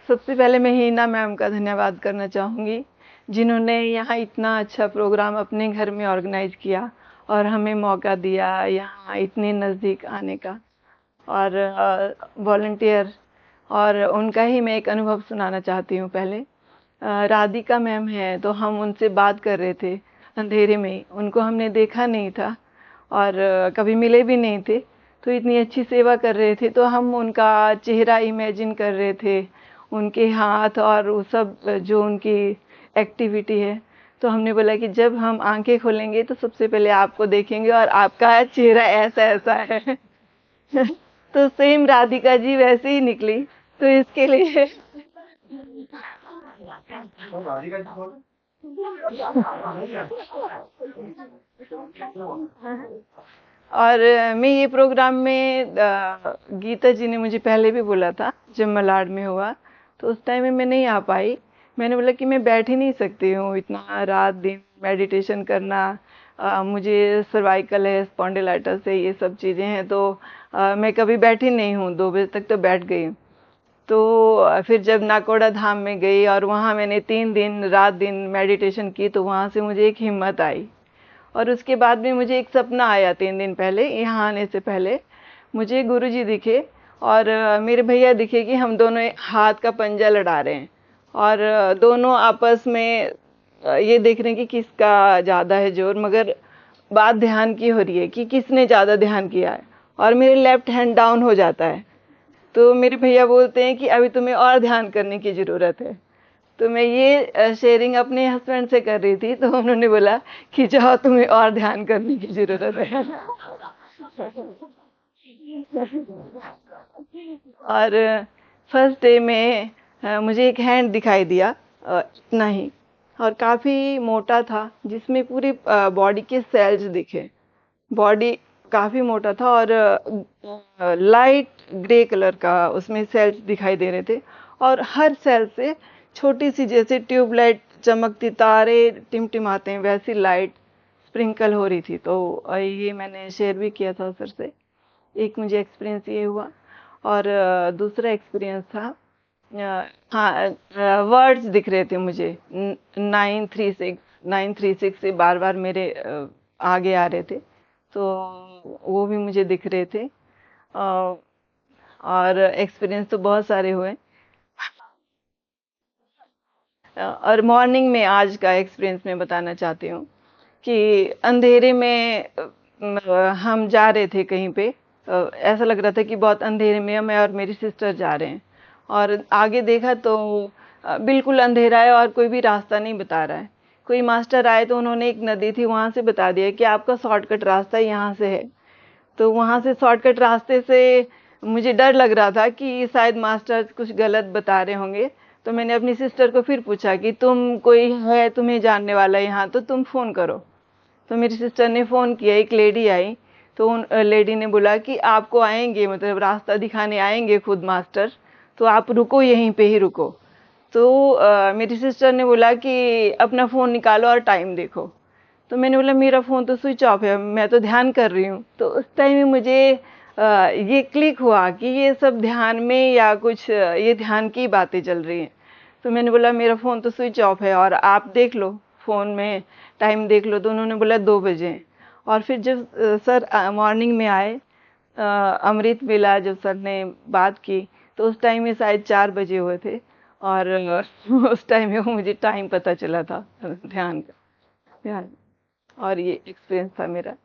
सबसे पहले मैं हीना मैम का धन्यवाद करना चाहूँगी, जिन्होंने यहाँ इतना अच्छा प्रोग्राम अपने घर में ऑर्गेनाइज किया और हमें मौका दिया यहाँ इतने नज़दीक आने का। और वॉलंटियर और उनका ही मैं एक अनुभव सुनाना चाहती हूँ पहले। राधिका मैम है, तो हम उनसे बात कर रहे थे अंधेरे में, उनको हमने देखा नहीं था और कभी मिले भी नहीं थे, तो इतनी अच्छी सेवा कर रहे थे, तो हम उनका चेहरा इमेजिन कर रहे थे, उनके हाथ और वो सब जो उनकी एक्टिविटी है। तो हमने बोला कि जब हम आंखें खोलेंगे तो सबसे पहले आपको देखेंगे और आपका चेहरा ऐसा ऐसा है। तो सेम राधिका जी वैसे ही निकली, तो इसके लिए और मैं ये प्रोग्राम में गीता जी ने मुझे पहले भी बोला था जब मलाड में हुआ, तो उस टाइम में मैं नहीं आ पाई। मैंने बोला कि मैं बैठ ही नहीं सकती हूँ इतना रात दिन मेडिटेशन करना। मुझे सर्वाइकल है, स्पॉन्डिलाइटिस है, ये सब चीज़ें हैं, तो मैं कभी बैठी नहीं हूँ। 2 बजे तक तो बैठ गई हूँ। तो फिर जब नाकोड़ा धाम में गई और वहाँ मैंने 3 दिन रात दिन मेडिटेशन की, तो वहाँ से मुझे एक हिम्मत आई। और उसके बाद में मुझे एक सपना आया 3 दिन पहले, यहाँ आने से पहले मुझे गुरुजी दिखे और मेरे भैया दिखे कि हम दोनों हाथ का पंजा लड़ा रहे हैं और दोनों आपस में ये देख रहे हैं कि किसका ज़्यादा है जोर, मगर बात ध्यान की हो रही है कि किसने ज़्यादा ध्यान किया है। और मेरे लेफ्ट हैंड डाउन हो जाता है, तो मेरे भैया बोलते हैं कि अभी तुम्हें और ध्यान करने की ज़रूरत है। तो मैं ये शेयरिंग अपने हस्बैंड से कर रही थी, तो उन्होंने बोला कि जाओ तुम्हें और ध्यान करने की ज़रूरत है। और फर्स्ट डे में मुझे एक हैंड दिखाई दिया, इतना ही, और काफ़ी मोटा था, जिसमें पूरी बॉडी के सेल्स दिखे। बॉडी काफ़ी मोटा था और लाइट ग्रे कलर का उसमें सेल्स दिखाई दे रहे थे, और हर सेल से छोटी सी, जैसे ट्यूबलाइट चमकती, तारे टिमटिमाते हैं, वैसी लाइट स्प्रिंकल हो रही थी। तो ये मैंने शेयर भी किया था सर से। एक मुझे एक्सपीरियंस ये हुआ, और दूसरा एक्सपीरियंस था, हाँ, वर्ड्स दिख रहे थे मुझे, 936 से बार बार मेरे आगे आ रहे थे, तो वो भी मुझे दिख रहे थे। और एक्सपीरियंस तो बहुत सारे हुए। और मॉर्निंग में आज का एक्सपीरियंस मैं बताना चाहती हूँ कि अंधेरे में हम जा रहे थे कहीं पे, ऐसा लग रहा था कि बहुत अंधेरे में मैं और मेरी सिस्टर जा रहे हैं, और आगे देखा तो बिल्कुल अंधेरा है और कोई भी रास्ता नहीं बता रहा है। कोई मास्टर आए तो उन्होंने एक नदी थी वहाँ से बता दिया कि आपका शॉर्टकट रास्ता यहाँ से है। तो वहाँ से शॉर्टकट रास्ते से मुझे डर लग रहा था कि शायद मास्टर कुछ गलत बता रहे होंगे। तो मैंने अपनी सिस्टर को फिर पूछा कि तुम, कोई है तुम्हें जानने वाला यहाँ, तो तुम फ़ोन करो। तो मेरी सिस्टर ने फ़ोन किया, एक लेडी आई, तो उन लेडी ने बोला कि आपको आएंगे, मतलब रास्ता दिखाने आएंगे खुद मास्टर, तो आप रुको, यहीं पे ही रुको। तो मेरी सिस्टर ने बोला कि अपना फ़ोन निकालो और टाइम देखो। तो मैंने बोला मेरा फ़ोन तो स्विच ऑफ है, मैं तो ध्यान कर रही हूँ। तो उस टाइम में मुझे ये क्लिक हुआ कि ये सब ध्यान में या कुछ ये ध्यान की बातें चल रही हैं। तो मैंने बोला मेरा फ़ोन तो स्विच ऑफ है और आप देख लो फ़ोन में, टाइम देख लो। तो उन्होंने बोला 2 बजे हैं। और फिर जब सर मॉर्निंग में आए, अमृत मिला, जब सर ने बात की, तो उस टाइम में शायद 4 बजे हुए थे, और उस टाइम में वो मुझे टाइम पता चला था ध्यान का। ध्यान, और ये एक्सपीरियंस था मेरा।